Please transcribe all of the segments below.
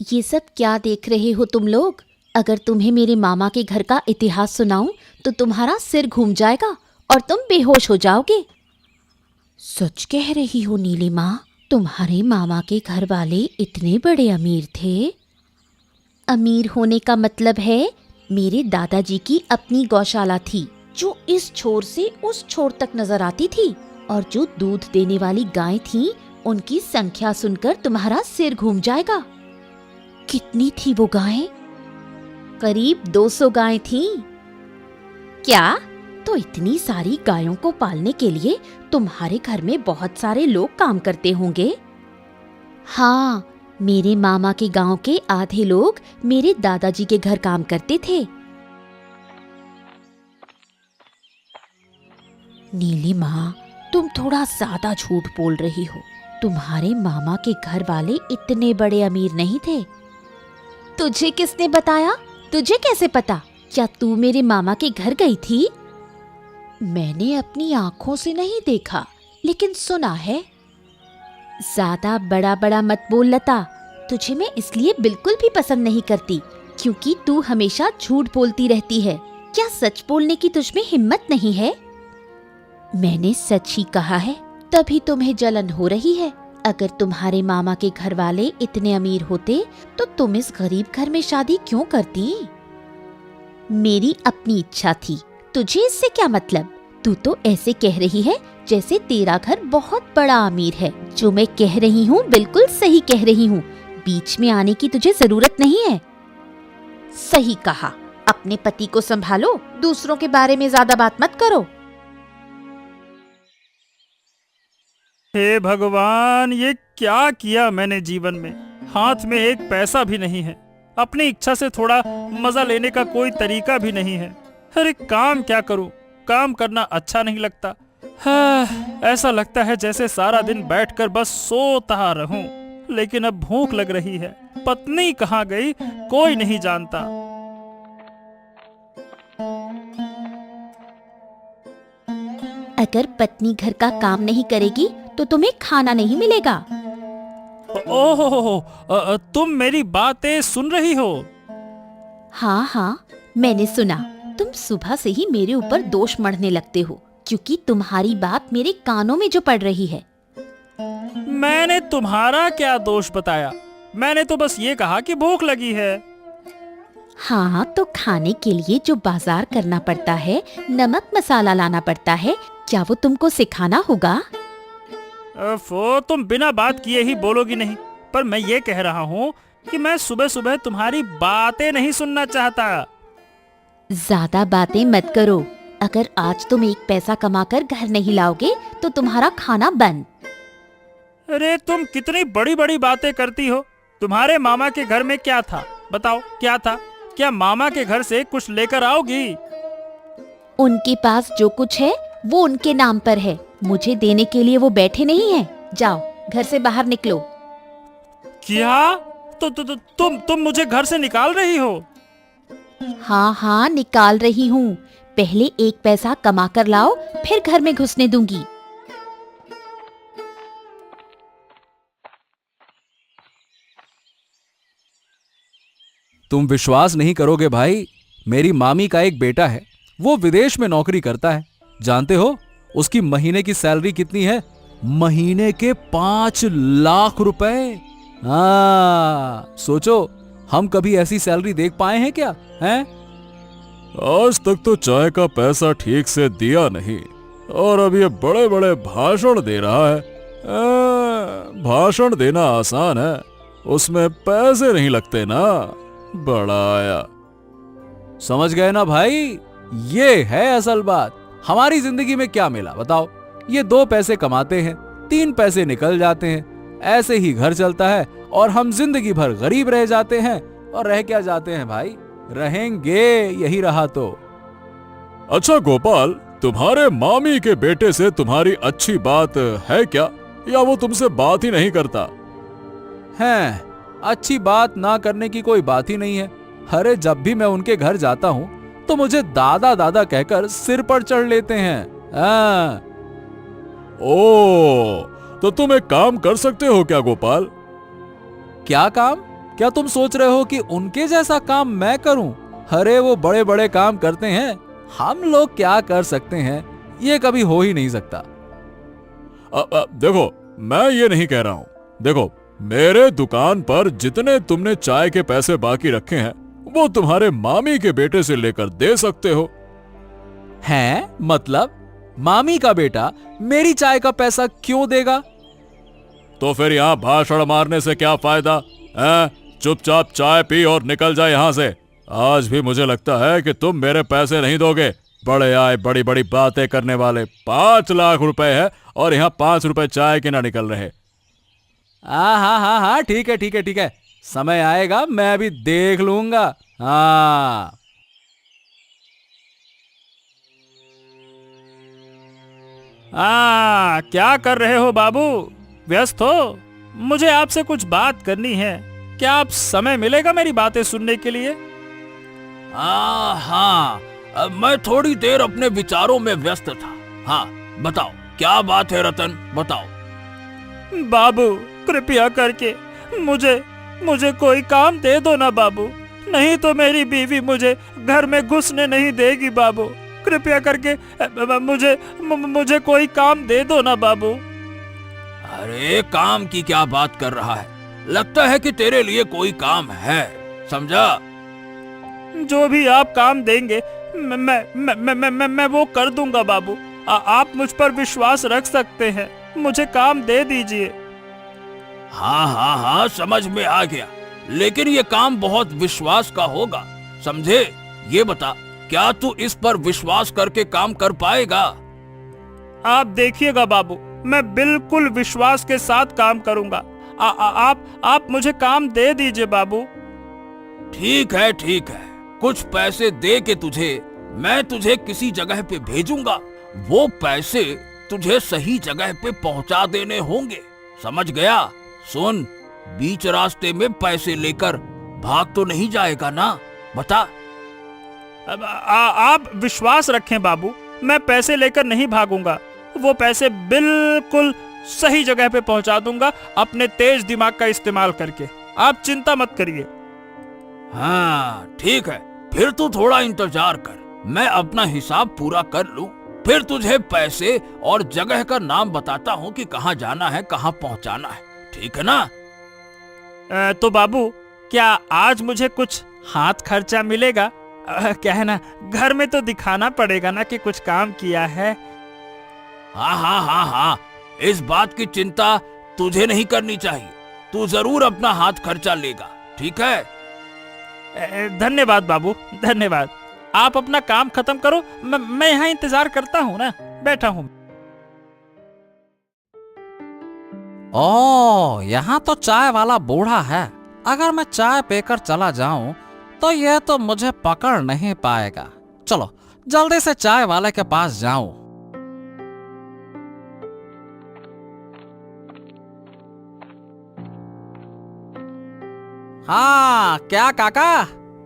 ये सब क्या देख रहे हो तुम लोग? अगर तुम्हें मेरे मामा के घर का इतिहास सुनाऊं तो तुम्हारा सिर घूम जाएगा और तुम बेहोश हो जाओगे। सच कह रही हो नीलिमा, तुम्हारे मामा के घर वाले इतने बड़े अमीर थे? अमीर होने का मतलब है मेरे दादाजी की अपनी गौशाला थी जो इस छोर से उस छोर तक नजर आती थी, और जो दूध देने वाली गायें थीं, उनकी संख्या सुनकर तुम्हारा सिर घूम जाएगा। कितनी थी वो गायें? करीब 200 गायें थीं। क्या? तो इतनी सारी गायों को पालने के लिए तुम्हारे घर में बहुत सारे लोग काम करते होंगे? हाँ, मेरे मामा के गांव के आधे लोग मेरे दादाजी के घर काम करते थे। नीलिमा, तुम थोड़ा ज्यादा झूठ बोल रही हो। तुम्हारे मामा के घर वाले इतने बड़े अमीर नहीं थे। तुझे किसने बताया? तुझे कैसे पता? क्या तू मेरे मामा के घर गई थी? मैंने अपनी आंखों से नहीं देखा, लेकिन सुना है। ज्यादा बड़ा बड़ा मत बोल लता। तुझे मैं इसलिए बिल्कुल भी पसंद नहीं करती क्योंकि तू हमेशा झूठ बोलती रहती है। क्या सच बोलने की तुझमें हिम्मत नहीं है? मैंने सच ही कहा है, तभी तुम्हें जलन हो रही है। अगर तुम्हारे मामा के घर वाले इतने अमीर होते तो तुम इस गरीब घर में शादी क्यों करती? मेरी अपनी इच्छा थी, तुझे इससे क्या मतलब? तू तो ऐसे कह रही है जैसे तेरा घर बहुत बड़ा अमीर है। जो मैं कह रही हूँ बिल्कुल सही कह रही हूँ। बीच में आने की तुझे जरूरत नहीं है। सही कहा। अपने पति को संभालो, दूसरों के बारे में ज्यादा बात मत करो। हे भगवान, ये क्या किया मैंने जीवन में। हाथ में एक पैसा भी नहीं है। अपनी इच्छा से थोड़ा मजा लेने का कोई तरीका भी नहीं है। अरे काम क्या करूं? काम करना अच्छा नहीं लगता। हाँ, ऐसा लगता है जैसे सारा दिन बैठकर बस सोता रहूं। लेकिन अब भूख लग रही है। पत्नी कहाँ गई कोई नहीं जानता। अगर पत्नी घर का काम नहीं करेगी तो तुम्हें खाना नहीं मिलेगा। ओहो, तुम मेरी बातें सुन रही हो? हाँ हाँ, मैंने सुना। तुम सुबह से ही मेरे ऊपर दोष मढ़ने लगते हो क्योंकि तुम्हारी बात मेरे कानों में जो पड़ रही है। मैंने तुम्हारा क्या दोष बताया? मैंने तो बस ये कहा कि भूख लगी है। हाँ, तो खाने के लिए जो बाजार करना पड़ता है, नमक मसाला लाना पड़ता है, क्या वो तुमको सिखाना होगा? तुम बिना बात किए ही बोलोगी नहीं। पर मैं ये कह रहा हूँ कि मैं सुबह सुबह तुम्हारी बातें नहीं सुनना चाहता। ज्यादा बातें मत करो। अगर आज तुम एक पैसा कमाकर घर नहीं लाओगे तो तुम्हारा खाना बंद। अरे तुम कितनी बड़ी बड़ी बातें करती हो। तुम्हारे मामा के घर में क्या था? बताओ क्या था? क्या मामा के घर से कुछ लेकर आओगी? उनके पास जो कुछ है वो उनके नाम पर है। मुझे देने के लिए वो बैठे नहीं हैं। जाओ, घर से बाहर निकलो। क्या? तुम मुझे घर से निकाल रही हो? हाँ हाँ, निकाल रही हूँ। पहले एक पैसा कमा कर लाओ, फिर घर में घुसने दूंगी। तुम विश्वास नहीं करोगे भाई, मेरी मामी का एक बेटा है। वो विदेश में नौकरी करता है। जानते हो उसकी महीने की सैलरी कितनी है? महीने के 5 लाख रुपए। हाँ, सोचो हम कभी ऐसी सैलरी देख पाए हैं क्या? हैं? आज तक तो चाय का पैसा ठीक से दिया नहीं और अब ये बड़े बड़े भाषण दे रहा है। भाषण देना आसान है, उसमें पैसे नहीं लगते ना। बड़ा आया। समझ गए ना भाई? ये है असल बात। हमारी जिंदगी में क्या मिला बताओ? ये 2 पैसे कमाते हैं, 3 पैसे निकल जाते हैं, ऐसे ही घर चलता है और हम जिंदगी भर गरीब रह जाते हैं। और रह क्या जाते हैं भाई? रहेंगे, यही रहा तो। अच्छा गोपाल, तुम्हारे मामी के बेटे से तुम्हारी अच्छी बात है क्या, या वो तुमसे बात ही नहीं करता? हैं, अच्छी बात ना करने की कोई बात ही नहीं है। अरे जब भी मैं उनके घर जाता हूँ तो मुझे दादा दादा कहकर सिर पर चढ़ लेते हैं। ओ, तो तुम एक काम कर सकते हो क्या गोपाल? क्या काम? क्या तुम सोच रहे हो कि उनके जैसा काम मैं करूं? अरे वो बड़े बड़े काम करते हैं, हम लोग क्या कर सकते हैं, ये कभी हो ही नहीं सकता। देखो, मैं ये नहीं कह रहा हूं। देखो, मेरे दुकान पर जितने तुमने चाय के पैसे बाकी रखे हैं वो तुम्हारे मामी के बेटे से लेकर दे सकते हो। हैं? मतलब मामी का बेटा मेरी चाय का पैसा क्यों देगा? तो फिर यहां भाषण मारने से क्या फायदा है? चुपचाप चाय पी और निकल जाए यहां से। आज भी मुझे लगता है कि तुम मेरे पैसे नहीं दोगे। बड़े आए बड़ी बड़ी बातें करने वाले। 5 लाख रुपए है और यहाँ 5 रुपए चाय के ना निकल रहे। हाँ, ठीक है, ठीक है, ठीक है, समय आएगा मैं भी देख लूंगा। हाँ। क्या कर रहे हो बाबू? व्यस्त हो? मुझे आपसे कुछ बात करनी है। क्या आप समय मिलेगा मेरी बातें सुनने के लिए? हाँ, मैं थोड़ी देर अपने विचारों में व्यस्त था। हाँ, बताओ क्या बात है रतन, बताओ। बाबू, कृपया करके मुझे कोई काम दे दो ना बाबू, नहीं तो मेरी बीवी मुझे घर में घुसने नहीं देगी बाबू। कृपया करके मुझे कोई काम दे दो ना बाबू। अरे काम की क्या बात कर रहा है? लगता है कि तेरे लिए कोई काम है, समझा? जो भी आप काम देंगे मैं वो कर दूंगा बाबू। आप मुझ पर विश्वास रख सकते हैं, मुझे काम दे दीजिए। हाँ, समझ में आ गया, लेकिन ये काम बहुत विश्वास का होगा, समझे? ये बता, क्या तू इस पर विश्वास करके काम कर पाएगा? आप देखिएगा बाबू, मैं बिल्कुल विश्वास के साथ काम करूंगा। आप मुझे काम दे दीजिए बाबू। ठीक है, कुछ पैसे दे के मैं तुझे किसी जगह पे भेजूंगा। वो पैसे तुझे सही जगह पे पहुंचा देने होंगे, समझ गया? सुन, बीच रास्ते में पैसे लेकर भाग तो नहीं जाएगा ना, बता। आप विश्वास रखें बाबू, मैं पैसे लेकर नहीं भागूंगा। वो पैसे बिल्कुल सही जगह पे पहुंचा दूंगा अपने तेज दिमाग का इस्तेमाल करके। आप चिंता मत करिए। हाँ, ठीक है, फिर तू थोड़ा इंतजार कर, मैं अपना हिसाब पूरा कर लूं, फिर तुझे पैसे और जगह का नाम बताता हूँ कि कहाँ जाना है, कहाँ पहुँचाना है, ठीक है ना? तो बाबू, क्या आज मुझे कुछ हाथ खर्चा मिलेगा? क्या है ना, घर में तो दिखाना पड़ेगा ना कि कुछ काम किया है। हाँ, इस बात की चिंता तुझे नहीं करनी चाहिए, तू जरूर अपना हाथ खर्चा लेगा, ठीक है? धन्यवाद बाबू, धन्यवाद। आप अपना काम खत्म करो, मैं यहाँ इंतजार करता हूँ ना, बैठा हूँ। ओ, यहाँ तो चाय वाला बूढ़ा है। अगर मैं चाय पीकर चला जाऊं तो यह तो मुझे पकड़ नहीं पाएगा। चलो जल्दी से चाय वाले के पास जाऊं। हाँ, क्या काका,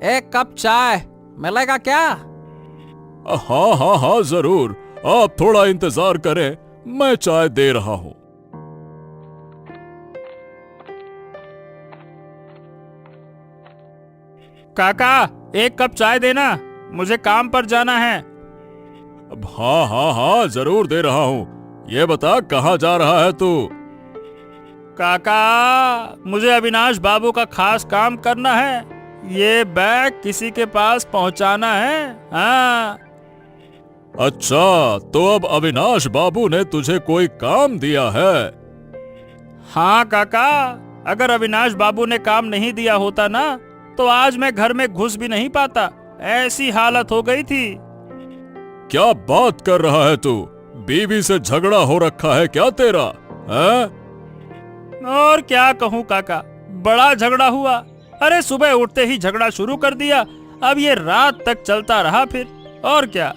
एक कप चाय मिलेगा क्या? हाँ, जरूर। आप थोड़ा इंतजार करें, मैं चाय दे रहा हूँ। काका, एक कप चाय देना, मुझे काम पर जाना है। हाँ, जरूर दे रहा हूँ। ये बता, कहाँ जा रहा है तू? काका, मुझे अविनाश बाबू का खास काम करना है। ये बैग किसी के पास पहुंचाना है। हाँ। अच्छा, तो अब अविनाश बाबू ने तुझे कोई काम दिया है? हाँ काका, अगर अविनाश बाबू ने काम नहीं दिया होता ना, तो आज मैं घर में घुस भी नहीं पाता, ऐसी हालत हो गई थी। क्या बात कर रहा है तू? बीवी से झगड़ा हो रखा है क्या तेरा? है? और क्या कहूँ काका, बड़ा झगड़ा हुआ। अरे सुबह उठते ही झगड़ा शुरू कर दिया, अब ये रात तक चलता रहा फिर, और क्या।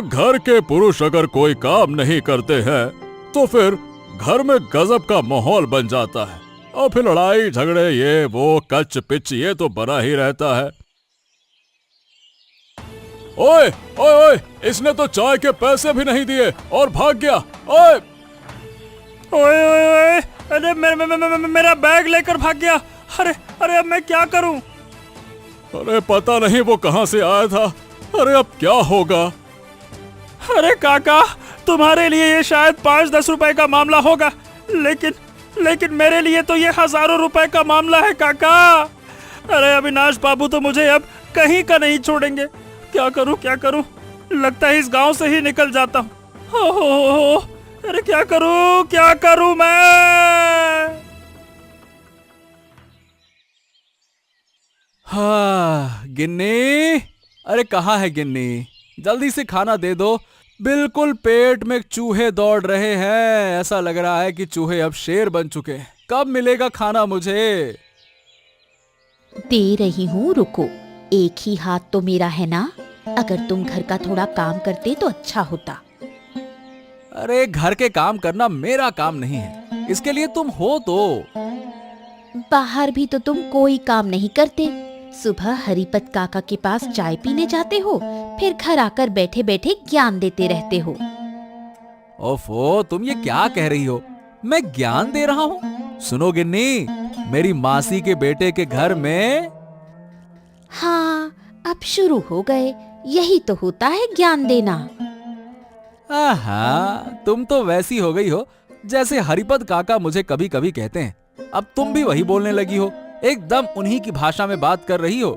घर के पुरुष अगर कोई काम नहीं करते हैं तो फिर घर में गजब का माहौल बन जाता है, और फिर लड़ाई झगड़े, ये वो कच पिच, ये तो बना ही रहता है। ओए ओए ओए, इसने तो चाय के पैसे भी नहीं दिए और भाग गया। ओए ओए ओए ओए, अरे मेरा बैग लेकर भाग गया। अरे अरे अब मैं क्या करूं? अरे पता नहीं वो कहां से आया था। अरे अब क्या होगा? अरे काका, तुम्हारे लिए ये शायद 5-10 रुपए का मामला होगा, लेकिन मेरे लिए तो ये हजारों रुपए का मामला है काका। अरे अविनाश बाबू तो मुझे अब कहीं का नहीं छोड़ेंगे। क्या करूं? लगता है इस गांव से ही निकल जाता हूं। हो, अरे क्या करूं मैं? हाँ गिन्नी, अरे कहाँ है गिन्नी? जल्दी से खाना दे दो। बिल्कुल पेट में चूहे दौड़ रहे हैं। ऐसा लग रहा है कि चूहे अब शेर बन चुके हैं। कब मिलेगा खाना मुझे? दे रही हूँ, रुको। एक ही हाथ तो मेरा है ना, अगर तुम घर का थोड़ा काम करते तो अच्छा होता। अरे घर के काम करना मेरा काम नहीं है, इसके लिए तुम हो तो। बाहर भी तो तुम कोई काम नहीं करते। सुबह हरिपत काका के पास चाय पीने जाते हो, फिर घर आकर बैठे बैठे ज्ञान देते रहते हो। ओफो, तुम ये क्या कह रही हो? मैं ज्ञान दे रहा हूँ? सुनो गिन्नी, मेरी मासी के बेटे के घर में। हाँ, अब शुरू हो गए। यही तो होता है ज्ञान देना। तुम तो वैसी हो गई हो जैसे हरिपत काका मुझे कभी कभी कहते हैं। अब तुम भी वही बोलने लगी हो, एकदम उन्हीं की भाषा में बात कर रही हो।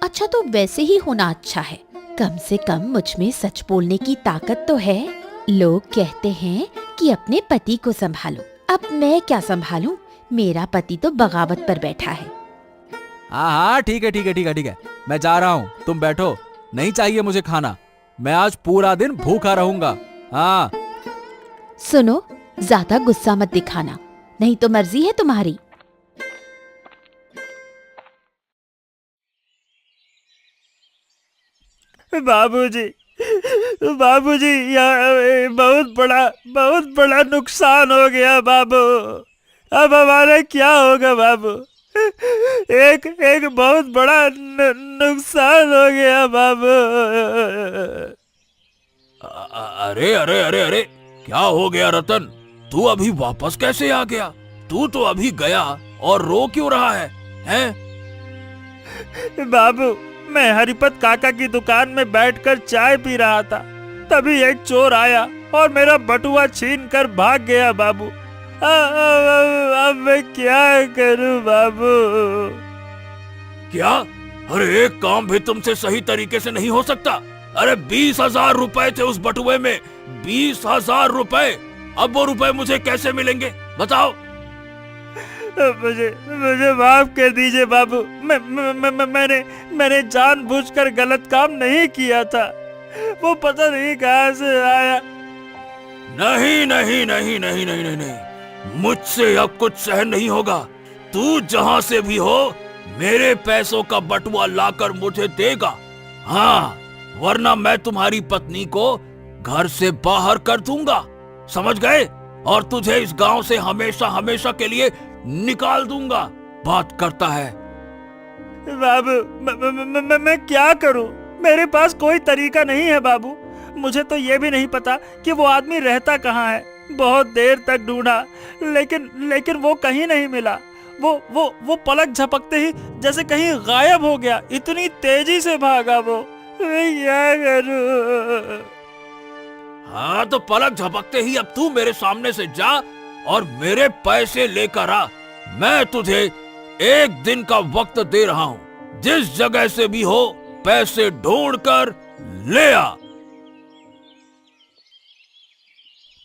अच्छा, तो वैसे ही होना अच्छा है। कम से कम मुझ में सच बोलने की ताकत तो है। लोग कहते हैं कि अपने पति को संभालो। अब मैं क्या संभालूं? मेरा पति तो बगावत पर बैठा है। हाँ, ठीक है। मैं जा रहा हूँ, तुम बैठो। नहीं चाहिए मुझे खाना। मैं आज पूरा दिन भूखा रहूंगा। हाँ। सुनो, ज्यादा गुस्सा मत दिखाना, नहीं तो मर्जी है तुम्हारी। बाबूजी, यहाँ बहुत बड़ा नुकसान हो गया बाबू। अब हमारा क्या होगा बाबू? एक बहुत बड़ा नुकसान हो गया बाबू। अरे अरे अरे अरे, क्या हो गया रतन? तू अभी वापस कैसे आ गया? तू तो अभी गया और रो क्यों रहा है? बाबू, मैं हरिपत काका की दुकान में बैठकर चाय पी रहा था, तभी एक चोर आया और मेरा बटुआ छीन कर भाग गया बाबू। अब मैं क्या करूं बाबू? क्या? अरे एक काम भी तुमसे सही तरीके से नहीं हो सकता। अरे 20,000 रुपए थे उस बटुए में, 20,000 रुपए। अब वो रुपए मुझे कैसे मिलेंगे बताओ? मुझे माफ कर दीजिए बाबू। मैंने जानबूझकर गलत काम नहीं किया था। वो पता नहीं कहां से आया। नहीं, मुझसे अब कुछ सहन नहीं होगा। तू जहां से भी हो, मेरे पैसों का बटुआ लाकर मुझे देगा। हाँ, वरना मैं तुम्हारी पत्नी को घर से बाहर कर दूंगा, समझ गए? और तुझे इस गांव से हमेशा हमेशा के लिए निकाल दूंगा। बात करता है। बाबू, मैं क्या करूं? मेरे पास कोई तरीका नहीं है बाबू। मुझे तो ये भी नहीं पता कि वो आदमी रहता कहाँ है। बहुत देर तक ढूंढा, लेकिन वो कहीं नहीं मिला। वो पलक झपकते ही जैसे कहीं गायब हो गया। इतनी तेजी से भागा वो। मैं क्या करूं? हाँ, तो पलक झपकते ही अब तू मेरे सामने से जा और मेरे पैसे लेकर आ। मैं तुझे 1 दिन का वक्त दे रहा हूँ। जिस जगह से भी हो, पैसे ढूंढ कर ले आ।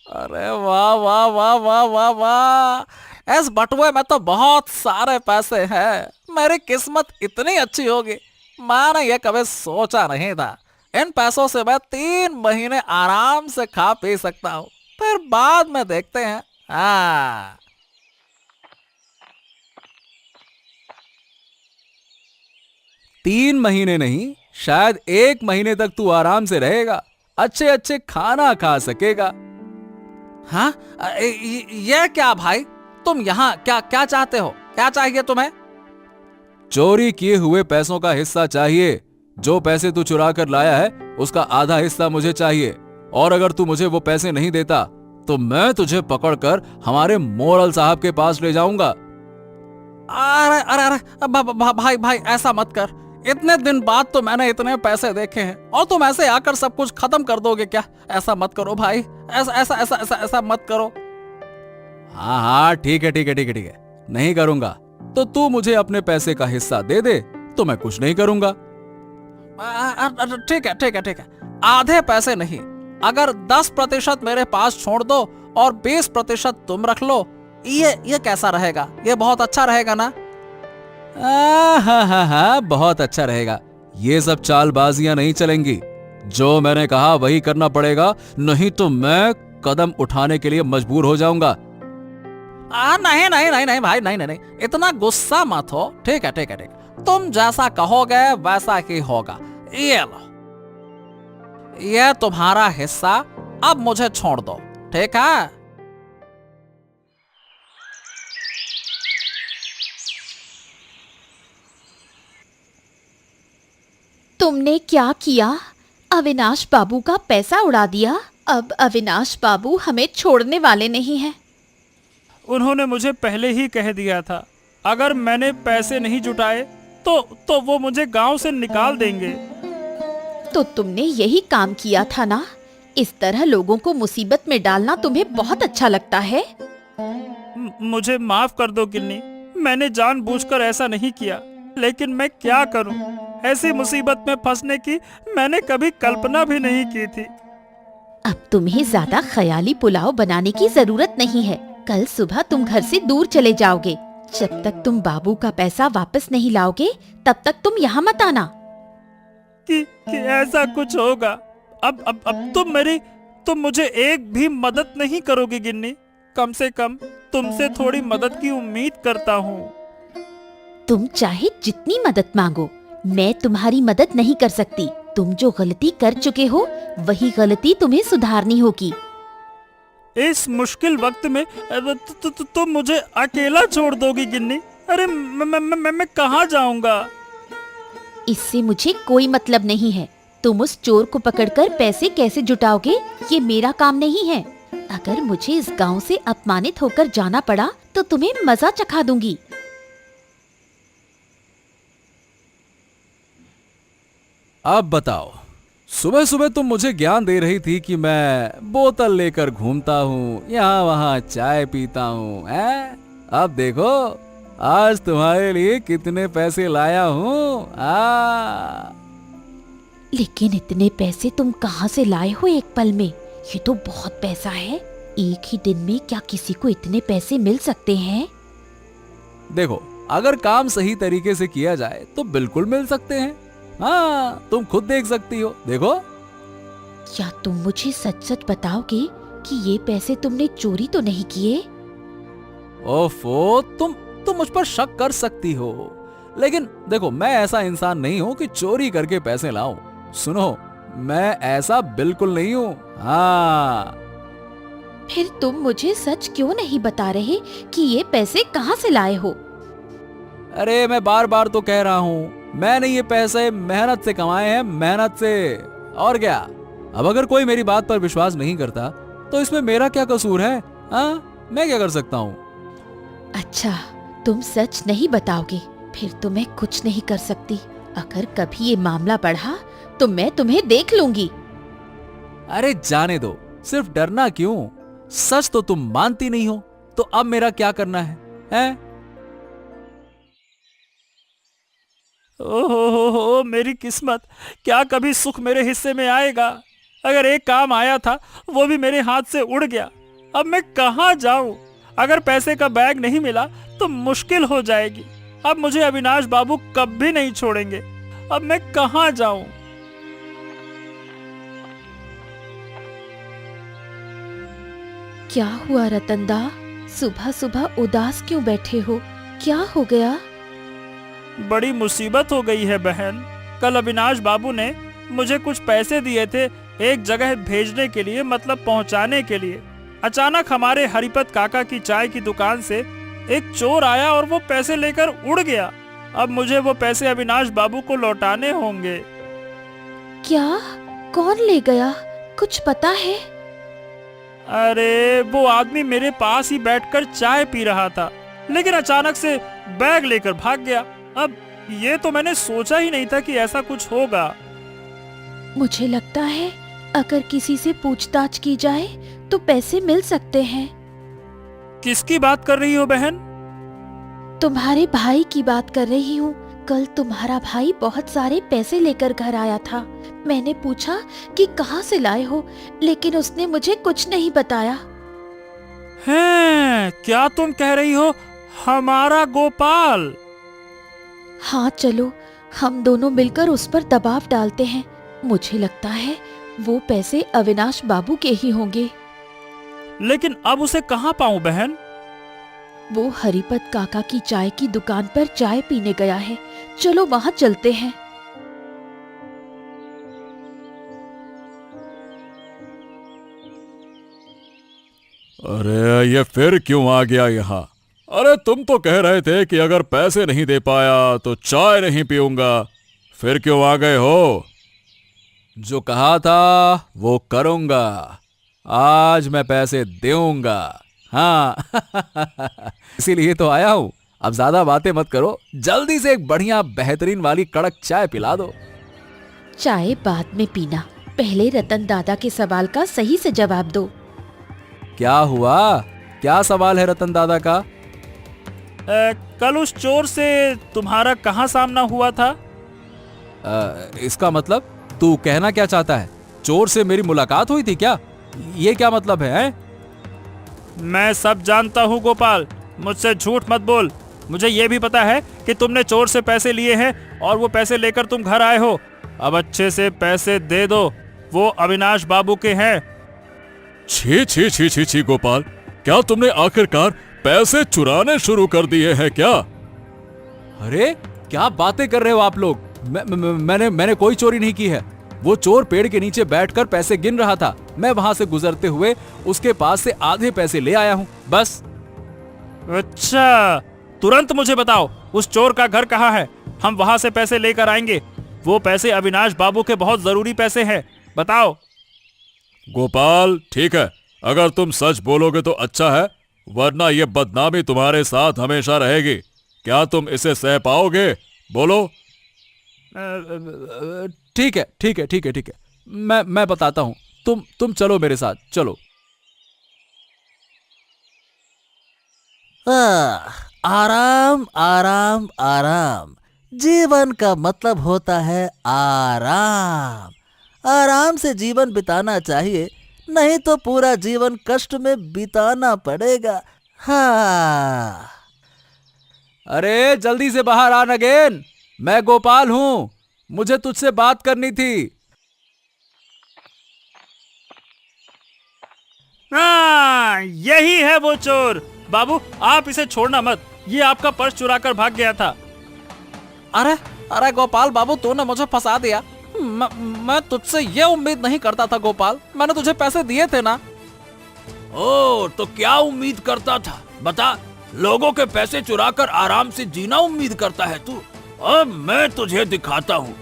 अरे वाह वाह वाह वाह वाह वाह, इस बटुए में तो बहुत सारे पैसे हैं। मेरी किस्मत इतनी अच्छी होगी, मैंने ये कभी सोचा नहीं था। इन पैसों से मैं 3 महीने आराम से खा पी सकता हूँ, फिर बाद में देखते हैं। हाँ, 3 महीने नहीं, शायद 1 महीने तक तू आराम से रहेगा, अच्छे अच्छे खाना खा सकेगा। हाँ, ये क्या भाई? तुम यहाँ क्या चाहते हो? क्या चाहिए तुम्हें? चोरी किए हुए पैसों का हिस्सा चाहिए। जो पैसे तू चुरा कर लाया है, उसका आधा हिस्सा मुझे चाहिए। और अगर तू मुझे वो पैसे नहीं देता, तो मैं तुझे पकड़कर हमारे मोरल साहब के पास ले जाऊंगा। अरे अरे अरे भाई भाई ऐसा मत कर। इतने दिन बाद तो मैंने इतने पैसे देखे हैं और तुम ऐसे आकर सब कुछ खत्म कर दोगे क्या? ऐसा मत करो भाई, ऐसा ऐसा ऐसा ऐसा ऐसा मत करो। हाँ हाँ ठीक है ठीक है ठीक है ठीक है, नहीं करूंगा। तो तू मुझे अपने पैसे का हिस्सा दे दे तो मैं कुछ नहीं करूंगा। ठीक है ठीक है ठीक है, आधे पैसे नहीं, अगर 10% मेरे पास छोड़ दो और 20% तुम रख लो, ये कैसा रहेगा? ये बहुत अच्छा रहेगा ना? हाँ बहुत अच्छा रहेगा। ये सब चालबाजियां नहीं चलेंगी। जो मैंने कहा वही करना पड़ेगा, नहीं तो मैं कदम उठाने के लिए मजबूर हो जाऊंगा। नहीं नहीं नहीं नहीं भाई, नहीं नहीं नहीं, इतना गुस्सा मत हो। ठीक है ठीक है ठीक है, तुम जैसा कहोगे वैसा ही होगा। ये लो, ये तुम्हारा हिस्सा, अब मुझे छोड़ दो, ठीक है? तुमने क्या किया? अविनाश बाबू का पैसा उड़ा दिया। अब अविनाश बाबू हमें छोड़ने वाले नहीं हैं। उन्होंने मुझे पहले ही कह दिया था, अगर मैंने पैसे नहीं जुटाए तो वो मुझे गांव से निकाल देंगे। तो तुमने यही काम किया था ना? इस तरह लोगों को मुसीबत में डालना तुम्हें बहुत अच्छा लगता है। मुझे माफ कर दो गिन्नी, मैंने जानबूझकर ऐसा नहीं किया, लेकिन मैं क्या करूं? ऐसी मुसीबत में फंसने की मैंने कभी कल्पना भी नहीं की थी। अब तुम्हें ज्यादा ख्याली पुलाव बनाने की जरूरत नहीं है। कल सुबह तुम घर से दूर चले जाओगे। जब तक तुम बाबू का पैसा वापस नहीं लाओगे तब तक तुम यहाँ मत आना। कि ऐसा कुछ होगा? अब तुम मुझे एक भी मदद नहीं करोगी गिन्नी? कम से कम तुमसे थोड़ी मदद की उम्मीद करता हूँ। तुम चाहे जितनी मदद मांगो, मैं तुम्हारी मदद नहीं कर सकती। तुम जो गलती कर चुके हो वही गलती तुम्हें सुधारनी होगी। इस मुश्किल वक्त में तुम मुझे अकेला छोड़ दोगी गिन्नी? अरे मैं कहाँ जाऊंगा? इससे मुझे कोई मतलब नहीं है। तुम उस चोर को पकड़कर पैसे कैसे जुटाओगे ये मेरा काम नहीं है। अगर मुझे इस गांव से अपमानित होकर जाना पड़ा तो तुम्हें मजा चखा दूंगी। अब बताओ, सुबह सुबह तुम मुझे ज्ञान दे रही थी कि मैं बोतल लेकर घूमता हूँ, यहाँ वहाँ चाय पीता हूँ, हैं? अब देखो आज तुम्हारे लिए कितने पैसे लाया हूँ। लेकिन इतने पैसे तुम कहाँ से लाए हो एक पल में? ये तो बहुत पैसा है। एक ही दिन में क्या किसी को इतने पैसे मिल सकते हैं? देखो, अगर काम सही तरीके से किया जाए तो बिल्कुल मिल सकते हैं। हाँ, तुम खुद देख सकती हो, देखो। क्या तुम मुझे सच सच बताओगे कि ये पैसे तुमने चोरी तो नहीं किए? ओफो, तुम मुझ पर शक कर सकती हो, लेकिन देखो मैं ऐसा इंसान नहीं हूँ कि चोरी करके पैसे लाऊं। सुनो, मैं ऐसा बिल्कुल नहीं हूँ। हाँ। फिर तुम मुझे सच क्यों नहीं बता रहे कि ये पैसे कहाँ से लाए हो? अरे मैं बार बार तो कह रहा हूँ, मैंने ये पैसे मेहनत से कमाए हैं, मेहनत से। और क्या? अब अगर कोई मेरी बात पर विश्वास नहीं करता तो इसमें मेरा क्या कसूर है? हाँ, मैं क्या कर सकता हूँ? अच्छा, तुम सच नहीं बताओगे, फिर तो मैं कुछ नहीं कर सकती। अगर कभी ये मामला बढ़ा तो मैं तुम्हें देख लूंगी। अरे जाने दो, सिर्फ डरना क्यों? सच तो तुम मानती नहीं हो, तो अब मेरा क्या करना है, हैं? ओहो मेरी किस्मत, क्या कभी सुख मेरे हिस्से में आएगा? अगर एक काम आया था वो भी मेरे हाथ से उड़ गया। अब मैं कहाँ जाऊं? अगर पैसे का बैग नहीं मिला तो मुश्किल हो जाएगी। अब मुझे अविनाश बाबू कभी नहीं छोड़ेंगे। अब मैं कहाँ जाऊं? क्या हुआ रतनदा? सुबह सुबह उदास क्यों बैठे हो? क्या हो गया? बड़ी मुसीबत हो गई है बहन। कल अविनाश बाबू ने मुझे कुछ पैसे दिए थे एक जगह भेजने के लिए, मतलब पहुंचाने के लिए। अचानक हमारे हरिपत काका की चाय की दुकान से एक चोर आया और वो पैसे लेकर उड़ गया। अब मुझे वो पैसे अविनाश बाबू को लौटाने होंगे। क्या? कौन ले गया? कुछ पता है? अरे वो आदमी मेरे पास ही बैठकर चाय पी रहा था, लेकिन अचानक से बैग लेकर भाग गया। अब ये तो मैंने सोचा ही नहीं था कि ऐसा कुछ होगा। मुझे लगता है अगर किसी से पूछताछ की जाए तो पैसे मिल सकते हैं। किसकी बात कर रही हो बहन? तुम्हारे भाई की बात कर रही हूँ। कल तुम्हारा भाई बहुत सारे पैसे लेकर घर आया था। मैंने पूछा कि कहाँ से लाए हो, लेकिन उसने मुझे कुछ नहीं बताया। हैं, क्या तुम कह रही हो हमारा गोपाल? हाँ चलो, हम दोनों मिलकर उस पर दबाव डालते हैं। मुझे लगता है वो पैसे अविनाश बाबू के ही होंगे। लेकिन अब उसे कहाँ पाऊं बहन? वो हरिपत काका की चाय की दुकान पर चाय पीने गया है। चलो वहां चलते हैं। अरे ये फिर क्यों आ गया यहाँ? अरे तुम तो कह रहे थे कि अगर पैसे नहीं दे पाया तो चाय नहीं पीऊंगा, फिर क्यों आ गए हो? जो कहा था वो करूंगा। आज मैं पैसे दूंगा। हाँ इसीलिए तो आया हूं। अब ज्यादा बातें मत करो, जल्दी से एक बढ़िया बेहतरीन वाली कड़क चाय पिला दो। चाय बाद में पीना, पहले रतन दादा के सवाल का सही से जवाब दो। क्या हुआ? क्या सवाल है रतन दादा का? कल उस चोर से तुम्हारा कहाँ सामना हुआ था? इसका मतलब तू कहना क्या चाहता है? चोर से मेरी मुलाकात हुई थी क्या? ये क्या मतलब है? मैं सब जानता हूँ गोपाल, मुझसे झूठ मत बोल। मुझे ये भी पता है कि तुमने चोर से पैसे लिए हैं और वो पैसे लेकर तुम घर आए हो। अब अच्छे से पैसे दे दो, वो अविनाश बाबू के हैं। छी छी छी छी छी गोपाल, क्या तुमने आखिरकार पैसे चुराने शुरू कर दिए हैं क्या? अरे क्या बातें कर रहे हो आप लोग? मैंने कोई चोरी नहीं की है। वो चोर पेड़ के नीचे बैठकर पैसे गिन रहा था। मैं वहां से गुजरते हुए उसके पास से आधे पैसे ले आया हूँ, बस। अच्छा, तुरंत मुझे बताओ उस चोर का घर कहाँ है, हम वहां से पैसे लेकर आएंगे। वो पैसे अविनाश बाबू के बहुत जरूरी पैसे हैं, बताओ। गोपाल ठीक है, अगर तुम सच बोलोगे तो अच्छा है, वरना ये बदनामी तुम्हारे साथ हमेशा रहेगी। क्या तुम इसे सह पाओगे? बोलो। ठीक है ठीक है ठीक है ठीक है, मैं बताता हूँ। तुम चलो मेरे साथ, चलो। आराम आराम आराम। जीवन का मतलब होता है आराम। आराम से जीवन बिताना चाहिए, नहीं तो पूरा जीवन कष्ट में बिताना पड़ेगा। हाँ। अरे जल्दी से बाहर आ नगेन, मैं गोपाल हूं, मुझे तुझसे बात करनी थी। हाँ, यही है वो चोर। बाबू आप इसे छोड़ना मत, ये आपका पर्स चुरा कर भाग गया था। अरे अरे गोपाल बाबू, तूने मुझे फंसा दिया। मैं तुझसे ये उम्मीद नहीं करता था गोपाल, मैंने तुझे पैसे दिए थे ना। ओ तो क्या उम्मीद करता था? बता, लोगों के पैसे चुराकर आराम से जीना उम्मीद करता है तू? अब मैं तुझे दिखाता हूँ।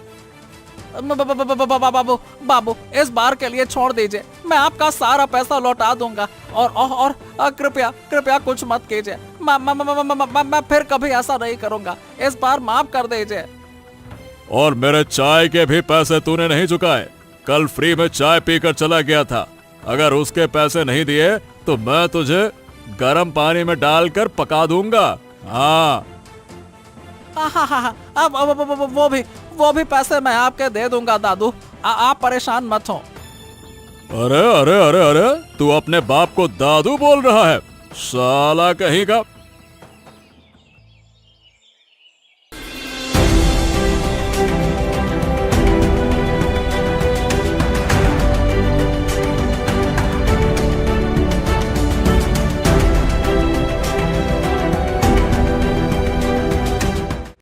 बाबू बाबू, इस बार के लिए छोड़ दीजिए, मैं आपका सारा पैसा लौटा दूंगा। और कृपया कृपया कुछ मत कीजिए। मैं फिर कभी ऐसा नहीं करूंगा, इस बार माफ कर दीजिए। और मेरे चाय के भी पैसे तूने नहीं चुकाए। कल फ्री में चाय पीकर चला गया था। अगर उसके पैसे नहीं दिए तो मैं तुझे गर्म पानी में डालकर पका दूंगा। हाँ। अब वो भी पैसे मैं आपके दे दूंगा दादू, आप परेशान मत हो। अरे अरे अरे अरे, तू अपने बाप को दादू बोल रहा है? साला कहीं का।